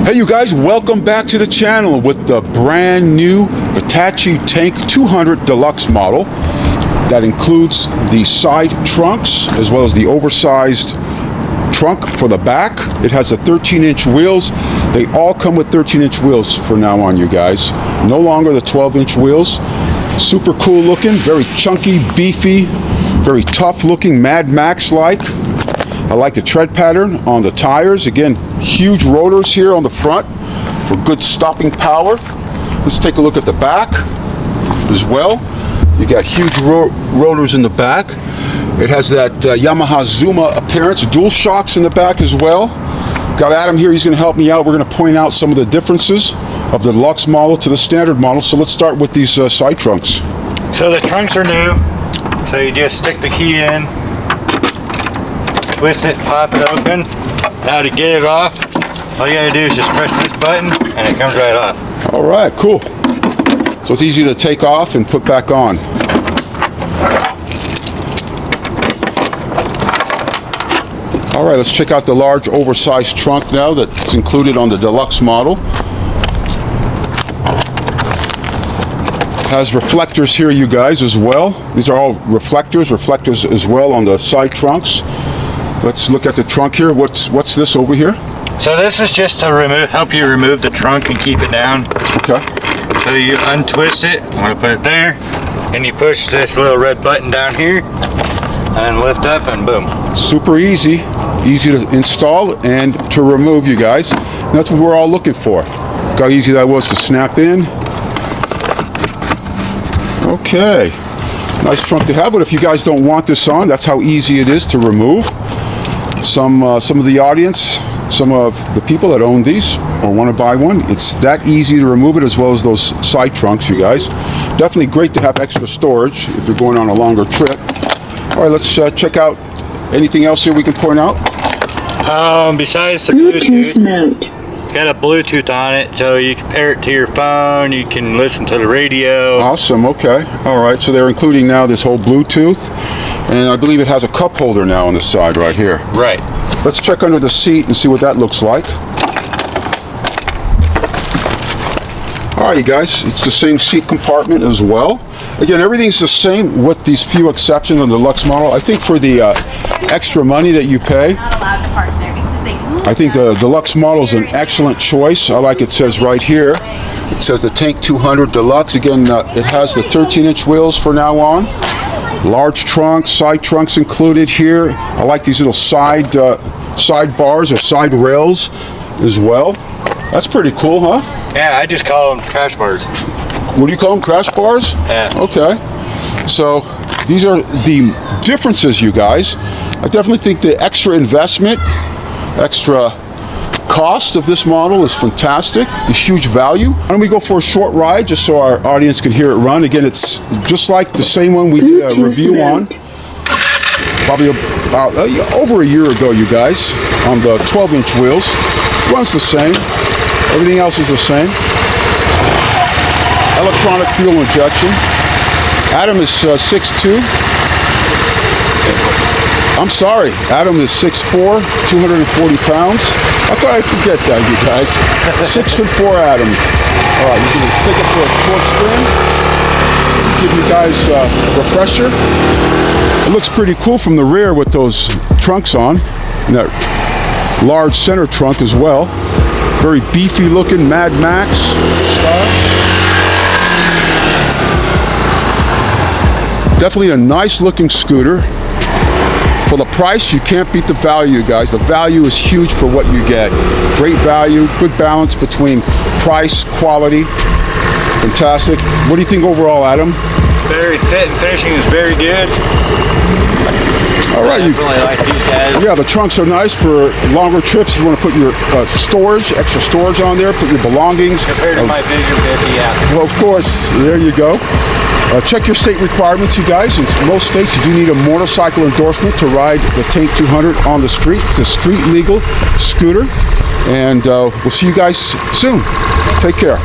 Hey you guys, welcome back to the channel with the brand new Vitacci Tank 200 Deluxe model that includes the side trunks as well as the oversized trunk for the back. It has the 13-inch wheels. They all come with 13-inch wheels for now on, you guys. No longer the 12-inch wheels. Super cool looking, very chunky, beefy, very tough looking, Mad Max like. I like the tread pattern on the tires. Again, huge rotors here on the front for good stopping power. Let's take a look at the back as well. You got huge rotors in the back. It has that Yamaha Zuma appearance, dual shocks in the back as well. Got Adam here, he's going to help me out. We're going to point out some of the differences of the deluxe model to the standard model. So let's start with these side trunks. So the trunks are new. So you just stick the key in, twist it, pop it open. Now to get it off, all you gotta do is just press this button and it comes right off. All right, cool. So it's easy to take off and put back on. All right, let's check out the large oversized trunk now that's included on the deluxe model. Has reflectors here, you guys, as well. These are all reflectors as well on the side trunks. Let's look at the trunk here. What's this over here? So this is just to help you remove the trunk and keep it down. Okay. So you untwist it, I'm gonna put it there, and you push this little red button down here, and lift up, and boom. Super easy to install and to remove, you guys. And that's what we're all looking for. Look how easy that was to snap in. Okay. Nice trunk to have, but if you guys don't want this on, that's how easy it is to remove. Some of the audience, some of the people that own these or want to buy one, it's that easy to remove it, as well as those side trunks, you guys. Definitely great to have extra storage if you're going on a longer trip. All right, let's check out anything else here we can point out. Besides the Bluetooth, it's got a Bluetooth on it, so you can pair it to your phone, you can listen to the radio. Awesome, okay. All right, so they're including now this whole Bluetooth, and I believe it has a cup holder now on the side right here. Right. Let's check under the seat and see what that looks like. All right, you guys, it's the same seat compartment as well. Again, everything's the same with these few exceptions on the deluxe model. I think for the extra money that you pay, I think the deluxe model is an excellent choice. I like it says right here, it says the Tank 200 Deluxe. Again, it has the 13-inch wheels for now on. Large trunks, side trunks included here. I like these little side bars or side rails as well. That's pretty cool, huh? Yeah, I just call them crash bars. What do you call them? Crash bars? Yeah. Okay. So these are the differences, you guys. I definitely think the extra investment, extra cost of this model is fantastic. It's huge value. Why don't we go for a short ride just so our audience can hear it run? Again, it's just like the same one we did a review on probably about over a year ago, you guys, on the 12-inch wheels. Runs the same. Everything else is the same. Electronic fuel injection. Adam is 6'2". I'm sorry, Adam is 6'4", 240 pounds. How could I forget that, you guys? 6'4" Adam. All right, you're gonna take it for a short spin. Give you guys a refresher. It looks pretty cool from the rear with those trunks on, and that large center trunk as well. Very beefy looking, Mad Max style. Definitely a nice looking scooter. For the price, you can't beat the value, guys. The value is huge for what you get. Great value, good balance between price, quality. Fantastic. What do you think overall, Adam? Very fit and finishing is very good. All right. I definitely like these guys. Yeah, the trunks are nice for longer trips. You want to put your storage, extra storage on there, put your belongings. Compared to my Vision 50, yeah. Well, of course, there you go. Check your state requirements, you guys. In most states, you do need a motorcycle endorsement to ride the Tank 200 on the street. It's a street legal scooter. And we'll see you guys soon. Take care.